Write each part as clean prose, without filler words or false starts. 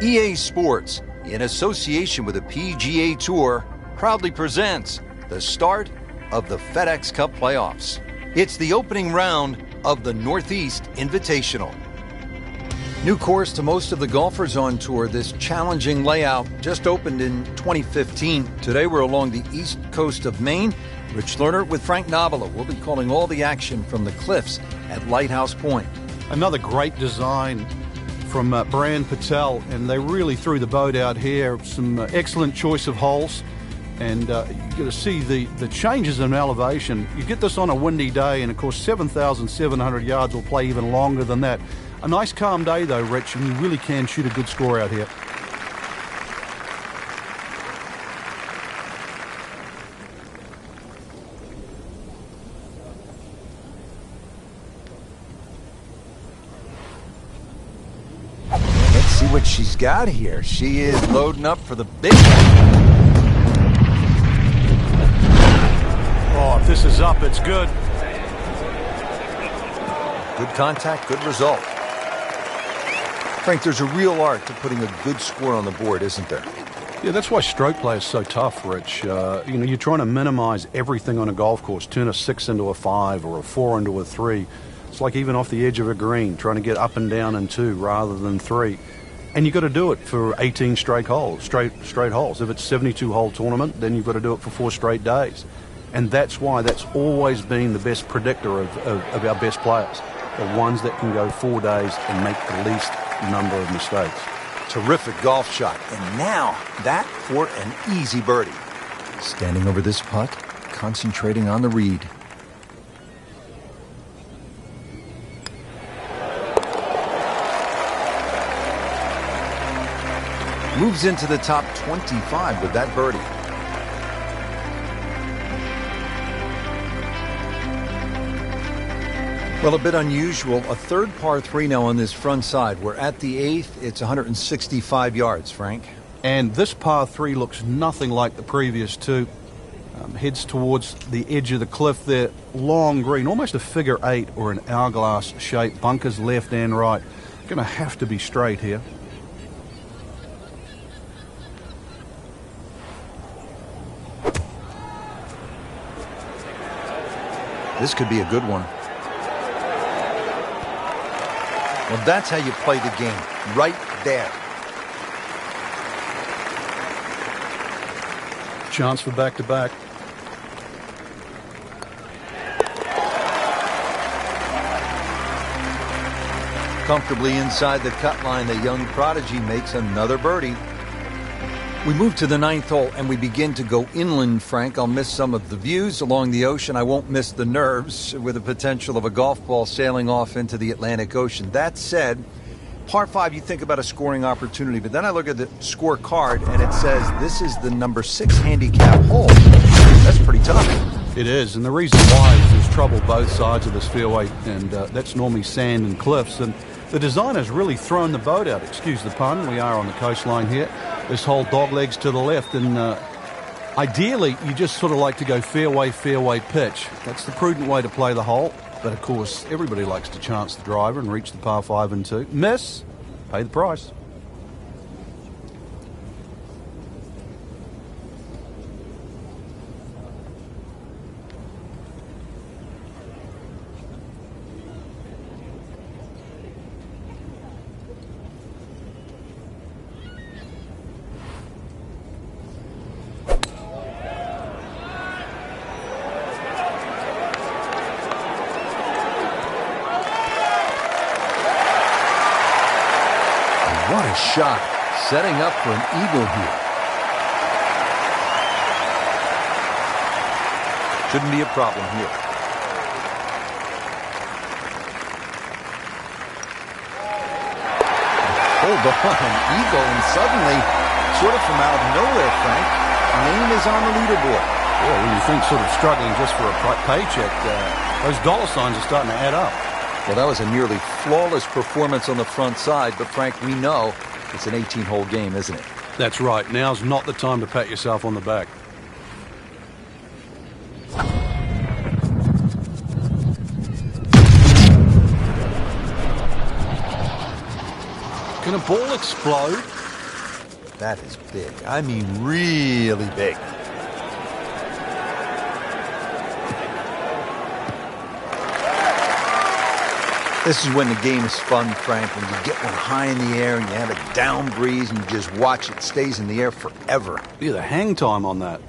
EA Sports, in association with the PGA Tour, proudly presents the start of the FedEx Cup playoffs. It's the opening round of the Northeast Invitational. New course to most of the golfers on tour, this challenging layout just opened in 2015. Today we're along the east coast of Maine. Rich Lerner with Frank Nobila. We'll be calling all the action from the cliffs at Lighthouse Pointe. Another great design from Brand Patel, and they really threw the boat out here. Some excellent choice of holes, and you're going to see the changes in elevation. You get this on a windy day, and of course 7,700 yards will play even longer than that. A nice calm day though, Rich, and you really can shoot a good score out here. See what she's got here. She is loading up for the big one. Oh, if this is up, it's good. Good contact, good result. Frank, there's a real art to putting a good score on the board, isn't there? Yeah, that's why stroke play is so tough, Rich. You're trying to minimize everything on a golf course. Turn a 6 into a 5 or a 4 into a 3. It's like even off the edge of a green, trying to get up and down in 2 rather than 3. And you've got to do it for 18 straight holes. If it's a 72-hole tournament, then you've got to do it for 4 straight days. And that's why that's always been the best predictor of our best players, the ones that can go 4 days and make the least number of mistakes. Terrific golf shot. And now that for an easy birdie. Standing over this putt, concentrating on the read. Moves into the top 25 with that birdie. Well, a bit unusual. A third par 3 now on this front side. We're at the 8th. It's 165 yards, Frank. And this par 3 looks nothing like the previous 2. Heads towards the edge of the cliff there. Long green, almost a figure 8 or an hourglass shape. Bunkers left and right. Going to have to be straight here. This could be a good one. Well, that's how you play the game. Right there. Chance for back-to-back. Comfortably inside the cut line, the young prodigy makes another birdie. We move to the 9th hole and we begin to go inland, Frank. I'll miss some of the views along the ocean. I won't miss the nerves with the potential of a golf ball sailing off into the Atlantic Ocean. That said, par 5, you think about a scoring opportunity, but then I look at the scorecard and it says this is the number 6 handicap hole. That's pretty tough. It is, and the reason why is there's trouble both sides of this fairway, and that's normally sand and cliffs, and the designer's really thrown the boat out. Excuse the pun, we are on the coastline here. This whole dog legs to the left, and ideally you just sort of like to go fairway pitch. That's the prudent way to play the hole, but of course everybody likes to chance the driver and reach the par 5 and 2. Miss, pay the price. What a shot. Setting up for an eagle here. Shouldn't be a problem here. Hold on, an eagle, and suddenly, sort of from out of nowhere, Frank, Maine is on the leaderboard. Well, when you think sort of struggling just for a paycheck, those dollar signs are starting to add up. Well, that was a nearly flawless performance on the front side, but Frank, we know it's an 18-hole game, isn't it? That's right. Now's not the time to pat yourself on the back. Can a ball explode? That is big. I mean, really big. This is when the game is fun, Frank, when you get one high in the air and you have a down breeze and you just watch it stays in the air forever. Yeah, the hang time on that.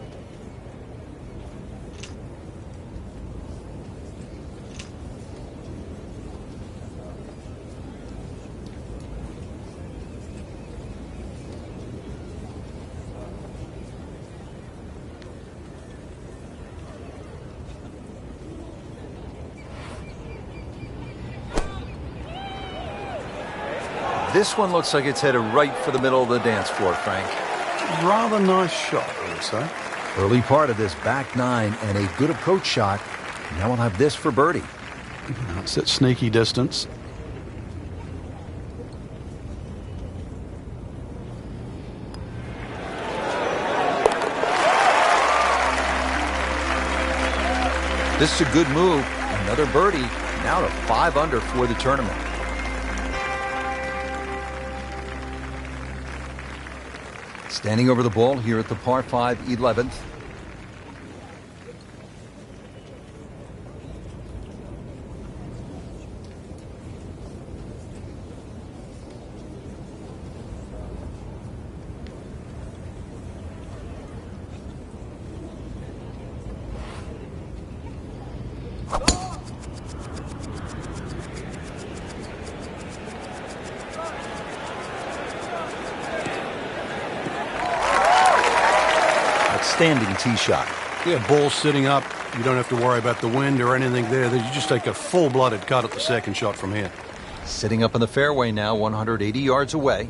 This one looks like it's headed right for the middle of the dance floor, Frank. Rather nice shot, I would say. Early part of this back nine and a good approach shot. Now we'll have this for birdie. It's at sneaky distance. This is a good move. Another birdie. Now to 5 under for the tournament. Standing over the ball here at the par 5 11th. Outstanding tee shot. Yeah, ball sitting up. You don't have to worry about the wind or anything there. You just take a full-blooded cut at the second shot from here. Sitting up in the fairway now, 180 yards away.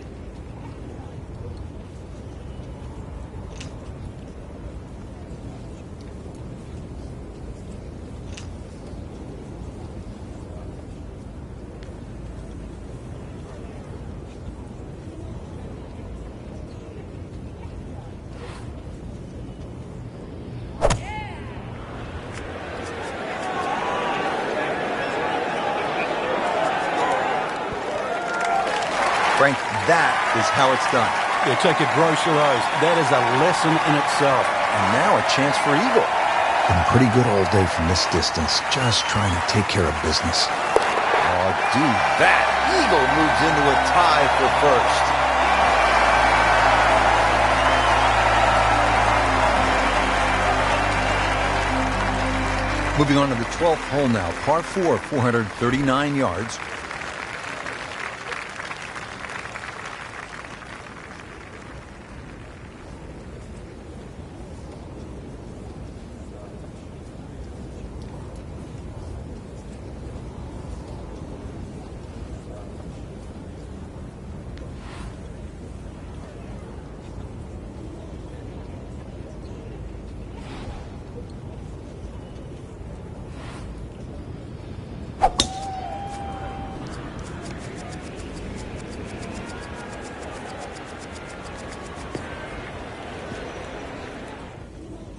Frank, that is how it's done. Yeah, take a gross of those. That is a lesson in itself. And now a chance for eagle. Been pretty good all day from this distance, just trying to take care of business. Oh, dude, that eagle moves into a tie for first. Moving on to the 12th hole now, par 4, 439 yards.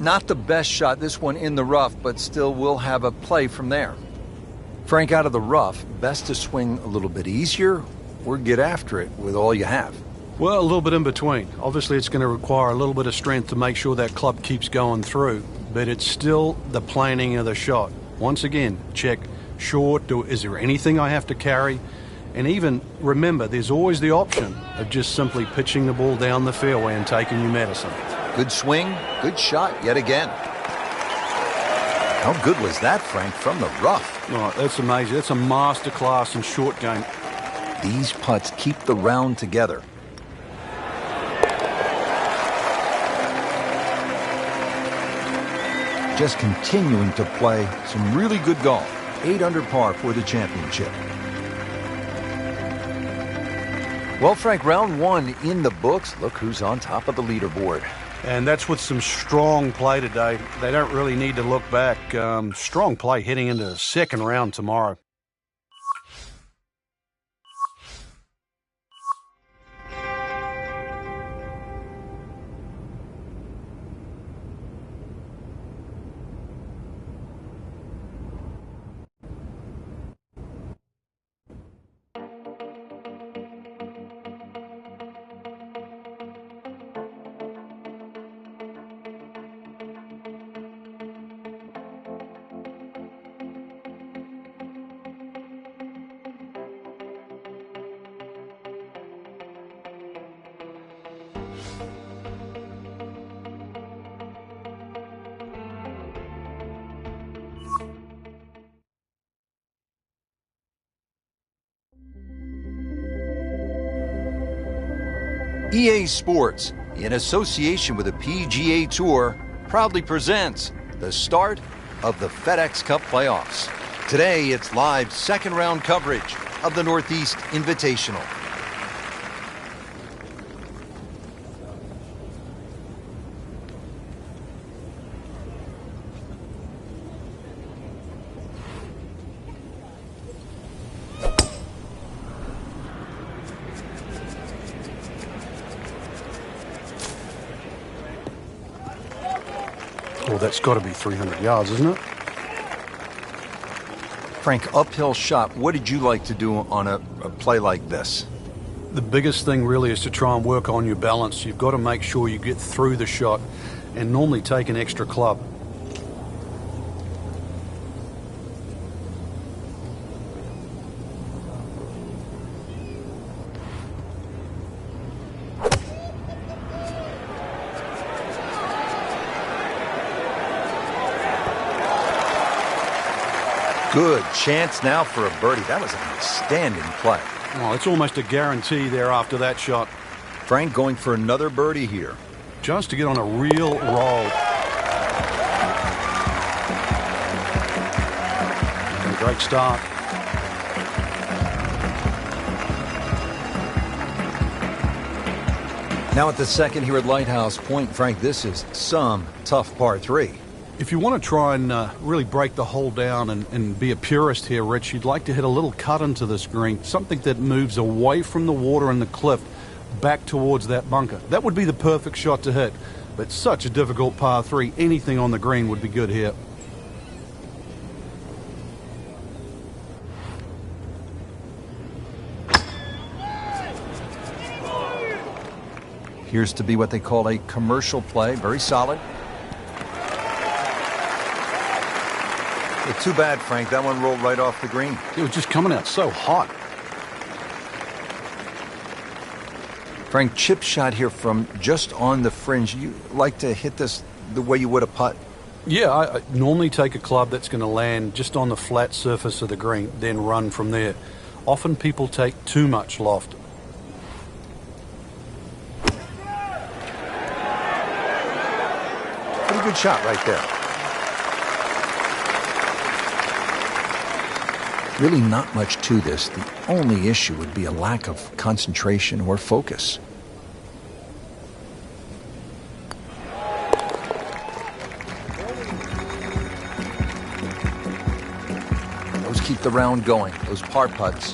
Not the best shot, this one in the rough, but still will have a play from there. Frank, out of the rough, best to swing a little bit easier or get after it with all you have? Well, a little bit in between. Obviously, it's going to require a little bit of strength to make sure that club keeps going through, but it's still the planning of the shot. Once again, check short, is there anything I have to carry? And even, remember, there's always the option of just simply pitching the ball down the fairway and taking your medicine. Good swing, good shot yet again. How good was that, Frank, from the rough? Oh, that's amazing. That's a masterclass in short game. These putts keep the round together. Just continuing to play some really good golf. 8 under par for the championship. Well, Frank, round 1 in the books. Look who's on top of the leaderboard. And that's with some strong play today. They don't really need to look back. Strong play heading into the second round tomorrow. EA Sports, in association with the PGA Tour, proudly presents the start of the FedEx Cup playoffs. Today, it's live second-round coverage of the Northeast Invitational. Well, that's got to be 300 yards, isn't it? Frank, uphill shot. What did you like to do on a play like this? The biggest thing really is to try and work on your balance. You've got to make sure you get through the shot and normally take an extra club. Good chance now for a birdie. That was an outstanding play. Oh, it's almost a guarantee there after that shot. Frank going for another birdie here. Just to get on a real roll. And a great start. Now at the second here at Lighthouse Pointe, Frank, this is some tough par 3. If you want to try and really break the hole down and be a purist here, Rich, you'd like to hit a little cut into this green, something that moves away from the water and the cliff back towards that bunker. That would be the perfect shot to hit, but such a difficult par 3. Anything on the green would be good here. Appears to be what they call a commercial play. Very solid. Too bad, Frank. That one rolled right off the green. It was just coming out so hot. Frank, chip shot here from just on the fringe. You like to hit this the way you would a putt? Yeah, I normally take a club that's going to land just on the flat surface of the green, then run from there. Often people take too much loft. Pretty good shot right there. Really not much to this. The only issue would be a lack of concentration or focus. Those keep the round going, those par putts.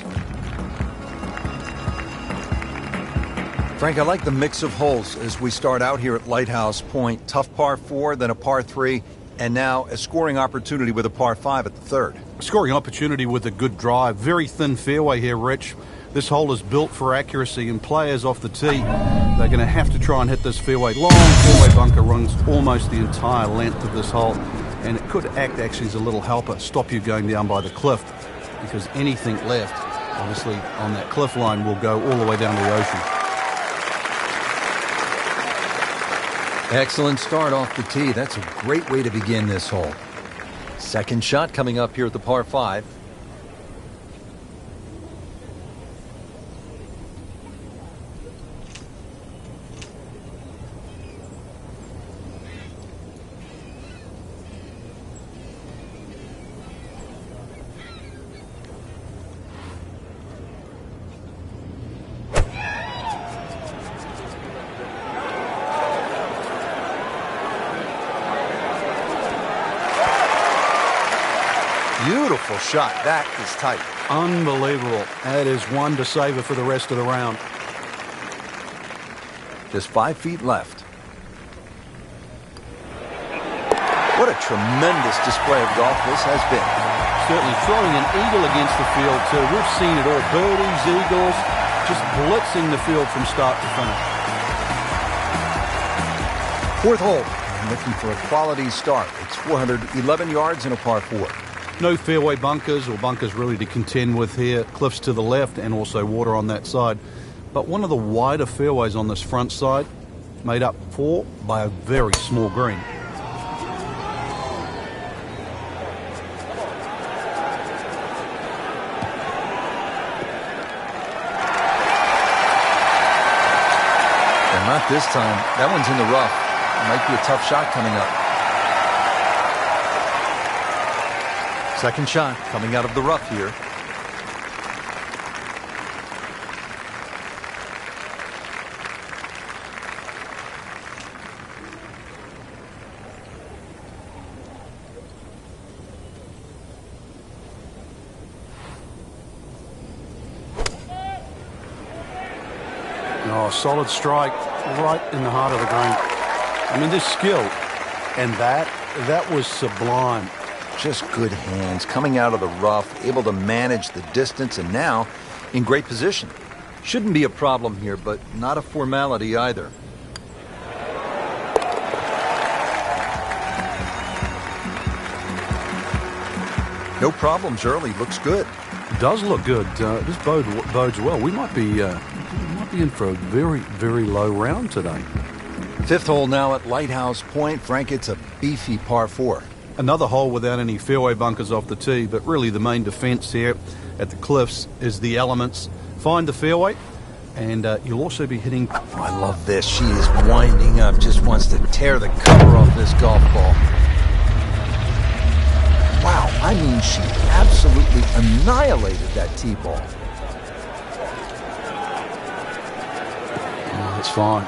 Frank, I like the mix of holes as we start out here at Lighthouse Pointe. Tough par 4, then a par 3, and now a scoring opportunity with a par 5 at the third. Scoring opportunity with a good drive. Very thin fairway here, Rich. This hole is built for accuracy, and players off the tee, they're going to have to try and hit this fairway. Long fairway bunker runs almost the entire length of this hole, and it could act actually as a little helper, stop you going down by the cliff, because anything left, obviously, on that cliff line will go all the way down to the ocean. Excellent start off the tee. That's a great way to begin this hole. Second shot coming up here at the par 5. Beautiful shot. That is tight. Unbelievable. That is one to savor for the rest of the round. Just 5 feet left. What a tremendous display of golf this has been. Certainly throwing an eagle against the field too. We've seen it all. Birdies, eagles, just blitzing the field from start to finish. Fourth hole. Looking for a quality start. It's 411 yards and a par 4. No fairway bunkers or bunkers really to contend with here. Cliffs to the left and also water on that side. But one of the wider fairways on this front side, made up for by a very small green. And not this time. That one's in the rough. It might be a tough shot coming up. Second shot coming out of the rough here. Oh, solid strike right in the heart of the green. I mean, this skill and that was sublime. Just good hands coming out of the rough, able to manage the distance, and now in great position. Shouldn't be a problem here, but not a formality either. No problems early. Looks good. Does look good. This bodes well. We might be in for a very, very low round today. Fifth hole now at Lighthouse Pointe. Frank, it's a beefy par 4. Another hole without any fairway bunkers off the tee, but really the main defense here at the Cliffs is the elements. Find the fairway, and you'll also be hitting... Oh, I love this. She is winding up. Just wants to tear the cover off this golf ball. Wow, I mean, she absolutely annihilated that tee ball. It's fine.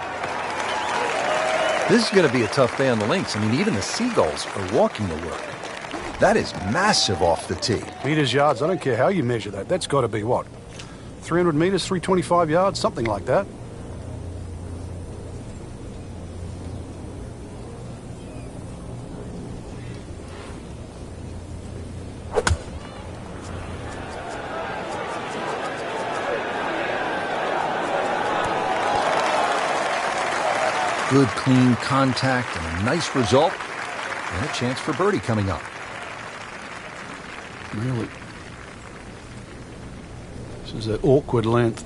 This is going to be a tough day on the links. I mean, even the seagulls are walking to work. That is massive off the tee. Meters, yards, I don't care how you measure that. That's got to be what? 300 meters, 325 yards, something like that. Good, clean contact and a nice result. And a chance for birdie coming up. Really. This is an awkward length.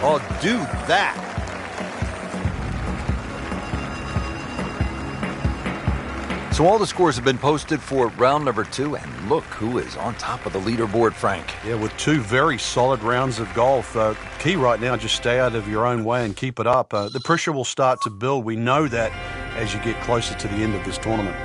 Oh, do that. So all the scores have been posted for round number 2, and look who is on top of the leaderboard, Frank. Yeah, with 2 very solid rounds of golf. Key right now, just stay out of your own way and keep it up. The pressure will start to build. We know that as you get closer to the end of this tournament.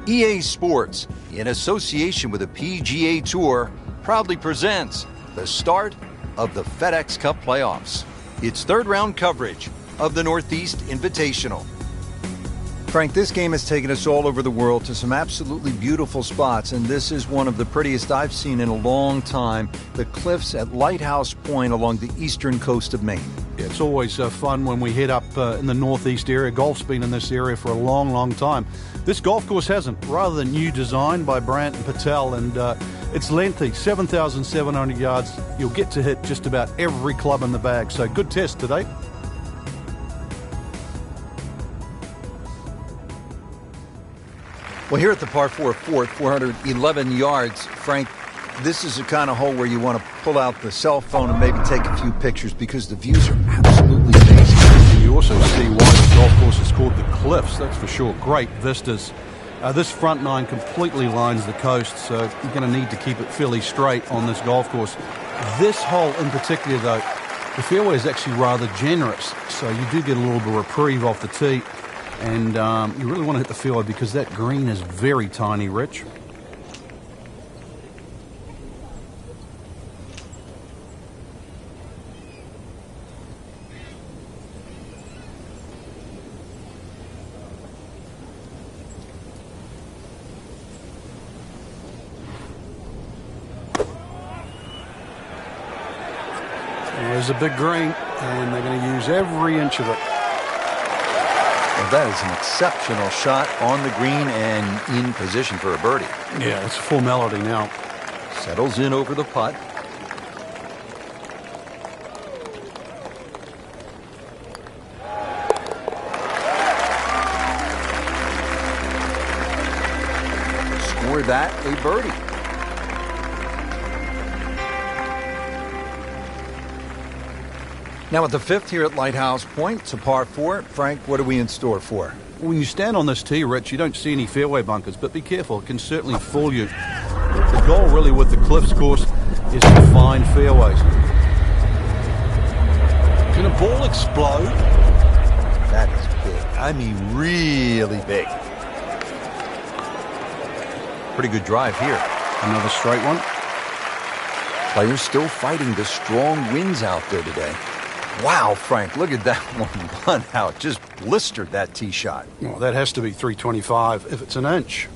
EA Sports, in association with the PGA Tour, proudly presents the start of the FedEx Cup playoffs. It's third round coverage of the Northeast Invitational. Frank, this game has taken us all over the world to some absolutely beautiful spots, and this is one of the prettiest I've seen in a long time, the cliffs at Lighthouse Pointe along the eastern coast of Maine. Yeah, it's always fun when we head up in the northeast area. Golf's been in this area for a long, long time. This golf course hasn't. Rather than new design by Brandt and Patel, and it's lengthy, 7,700 yards. You'll get to hit just about every club in the bag, so good test today. Well, here at the par 4 fourth, 411 yards, Frank, this is the kind of hole where you want to pull out the cell phone and maybe take a few pictures because the views are absolutely amazing. You also see why the golf course is called the Cliffs, that's for sure. Great vistas. This front nine completely lines the coast, so you're going to need to keep it fairly straight on this golf course. This hole in particular, though, the fairway is actually rather generous, so you do get a little bit of reprieve off the tee. And you really want to hit the fairway because that green is very tiny, Rich. Well, there's a big green, and they're going to use every inch of it. Well, that is an exceptional shot on the green and in position for a birdie. Yeah, it's a formality now. Settles in over the putt. Score that a birdie. Now at the 5th here at Lighthouse Point, it's a par 4. Frank, what are we in store for? When you stand on this tee, Rich, you don't see any fairway bunkers, but be careful. It can certainly fool you. The goal really with the Cliffs course is to find fairways. Can a ball explode? That is big. I mean, really big. Pretty good drive here. Another straight one. Players still fighting the strong winds out there today. Wow, Frank, look at that one punt out. Just blistered that tee shot. Well, that has to be 325 if it's an inch.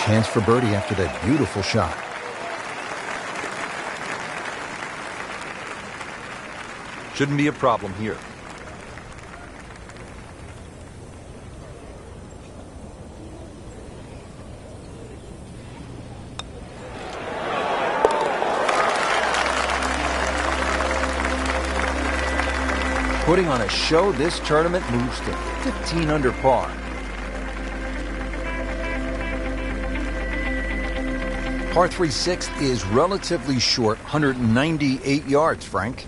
Chance for birdie after that beautiful shot. Shouldn't be a problem here. Putting on a show, this tournament moves to 15 under par. Par 3 6th is relatively short, 198 yards, Frank.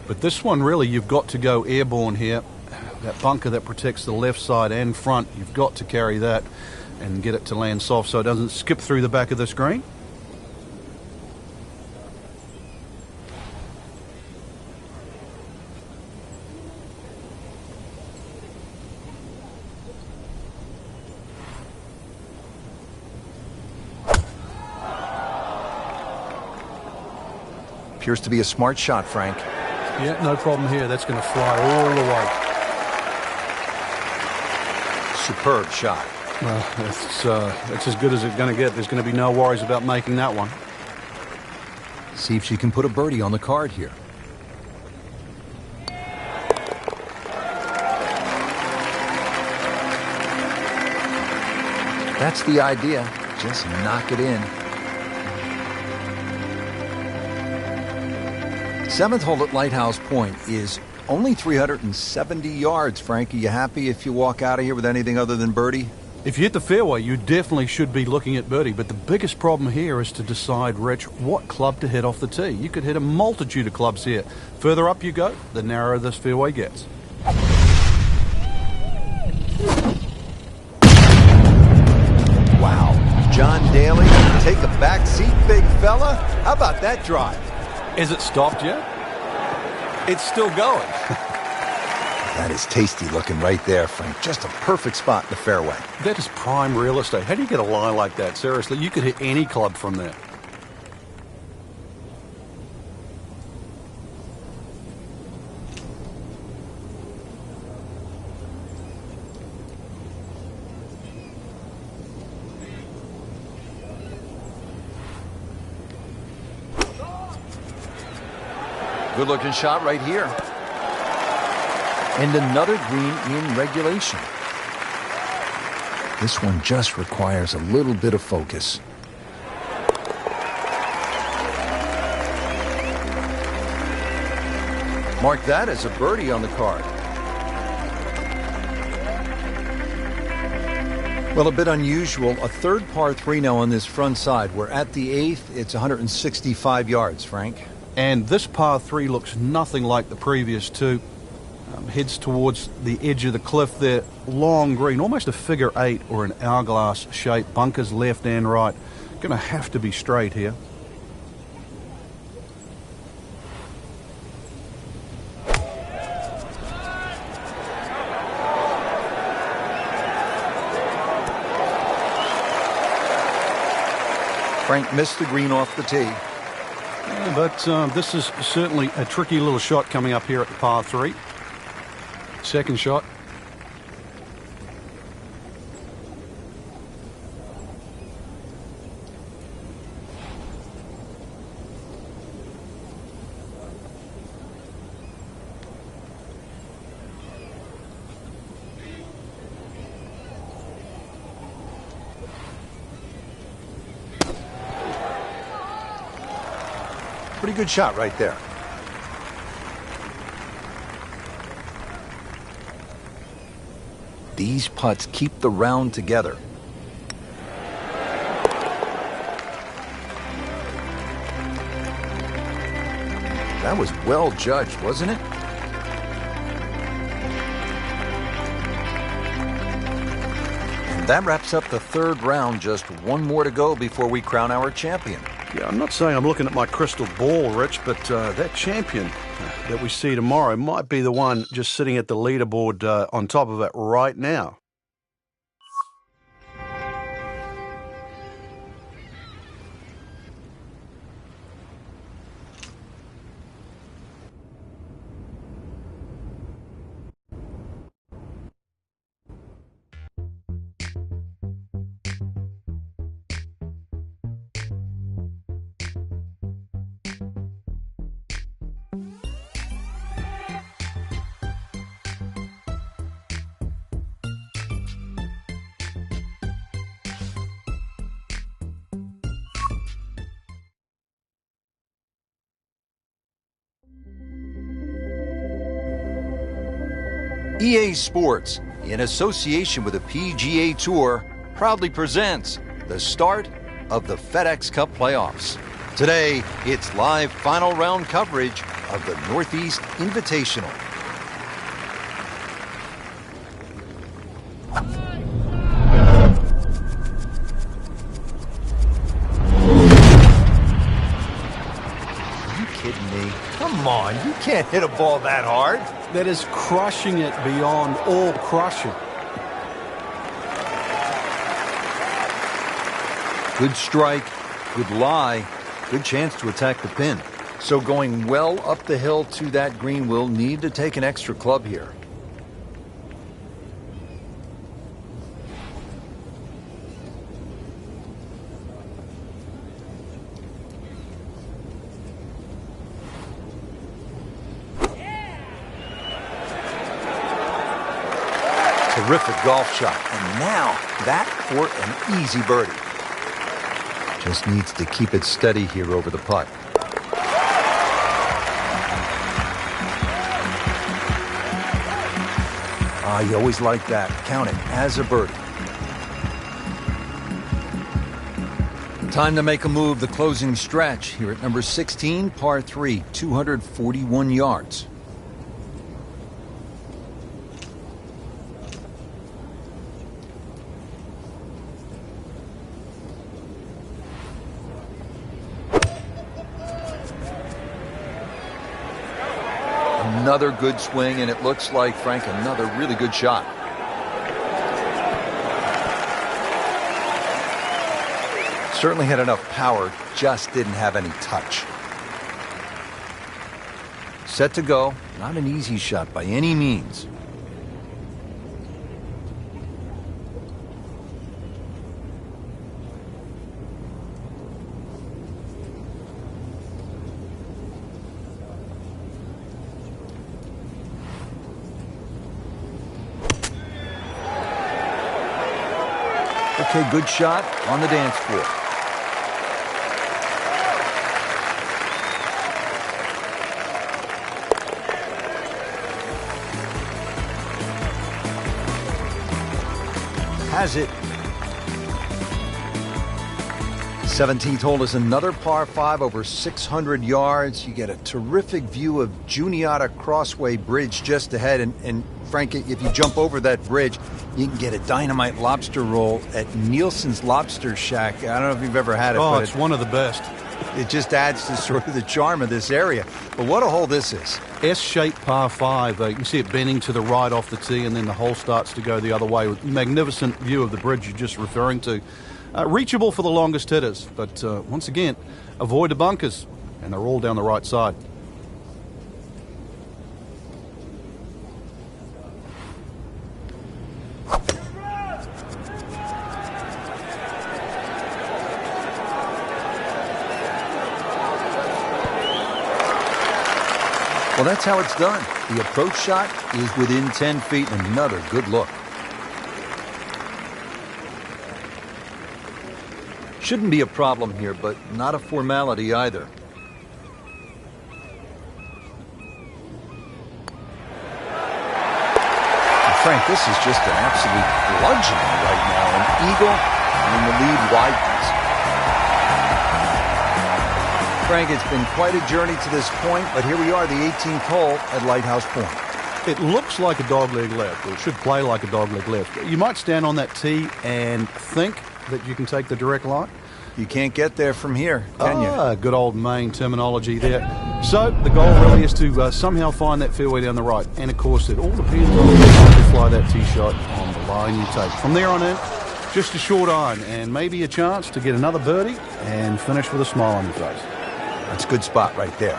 But this one, really, you've got to go airborne here. That bunker that protects the left side and front, you've got to carry that and get it to land soft so it doesn't skip through the back of the screen. Appears to be a smart shot, Frank. Yeah, no problem here. That's going to fly all the way. Superb shot. Well, that's as good as it's going to get. There's going to be no worries about making that one. See if she can put a birdie on the card here. That's the idea. Just knock it in. 7th hole at Lighthouse Point is only 370 yards. Frank, are you happy if you walk out of here with anything other than birdie? If you hit the fairway, you definitely should be looking at birdie. But the biggest problem here is to decide, Rich, what club to hit off the tee. You could hit a multitude of clubs here. Further up you go, the narrower this fairway gets. Wow. John Daly, take a back seat, big fella. How about that drive? Is it stopped yet? It's still going. That is tasty looking right there, Frank. Just a perfect spot in the fairway. That is prime real estate. How do you get a lie like that? Seriously, you could hit any club from there. Good looking shot right here. And another green in regulation. This one just requires a little bit of focus. Mark that as a birdie on the card. Well, a bit unusual. A third par 3 now on this front side. We're at the 8th. It's 165 yards, Frank. And this par 3 looks nothing like the previous two. Heads towards the edge of the cliff there. Long green, almost a figure 8 or an hourglass shape. Bunkers left and right. Going to have to be straight here. Frank missed the green off the tee. Yeah, but this is certainly a tricky little shot coming up here at the par 3. Second shot. Pretty good shot right there. These putts keep the round together. That was well judged, wasn't it? And that wraps up the third round. Just one more to go before we crown our champion. Yeah, I'm not saying I'm looking at my crystal ball, Rich, but that champion that we see tomorrow might be the one just sitting at the leaderboard on top of it right now. EA Sports, in association with the PGA Tour, proudly presents the start of the FedEx Cup playoffs. Today, it's live final round coverage of the Northeast Invitational. Are you kidding me? Come on, you can't hit a ball that hard. That is crushing it beyond all crushing. Good strike, good lie, good chance to attack the pin. So going well up the hill to that green, will need to take an extra club here. Terrific golf shot, and now that for an easy birdie. Just needs to keep it steady here over the putt. You always like that. Count it as a birdie. Time to make a move. The closing stretch here at number 16, par 3, 241 yards. Another good swing, and it looks like, Frank, another really good shot. Certainly had enough power, just didn't have any touch. Set to go. Not an easy shot by any means. Okay, good shot on the dance floor. Has it. 17th hole is another par 5 over 600 yards. You get a terrific view of Juniata Crossway Bridge just ahead. And Frank, if you jump over that bridge, you can get a dynamite lobster roll at Nielsen's Lobster Shack. I don't know if you've ever had it. Oh, but it's one of the best. It just adds to sort of the charm of this area. But what a hole this is. S-shaped par 5. You can see it bending to the right off the tee, and then the hole starts to go the other way with magnificent view of the bridge you're just referring to. Reachable for the longest hitters, but once again, avoid the bunkers. and they're all down the right side. Well, that's how it's done. The approach shot is within 10 feet, and another good look. Shouldn't be a problem here, but not a formality either. And Frank, this is just an absolute bludgeoning right now. An eagle, and the lead widens. Frank, it's been quite a journey to this point, but here we are, the 18th hole at Lighthouse Point. It looks like a dogleg left, or it should play like a dogleg left. You might stand on that tee and think that you can take the direct line. You can't get there from here, can you? Good old Maine terminology there. So the goal really is to somehow find that fairway down the right. And of course, it all depends on how you fly that tee shot on the line you take. From there on in, just a short iron and maybe a chance to get another birdie and finish with a smile on your face. That's a good spot right there.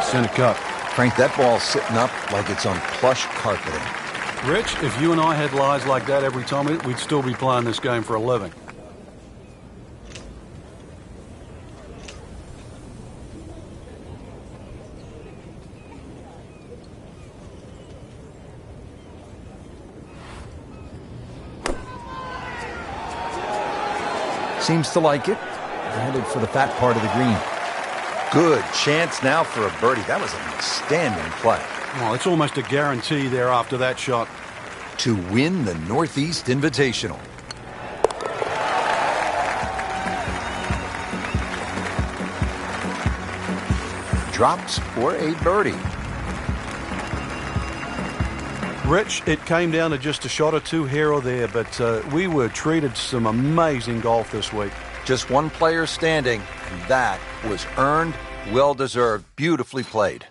Center cut. Frank, that ball's sitting up like it's on plush carpeting. Rich, if you and I had lies like that every time, we'd still be playing this game for a living. Seems to like it. They're headed for the fat part of the green. Good chance now for a birdie. That was an outstanding play. Well, it's almost a guarantee there after that shot. To win the Northeast Invitational. Drops for a birdie. Rich, it came down to just a shot or two here or there, but we were treated some amazing golf this week. Just one player standing, and that was earned, well-deserved, beautifully played.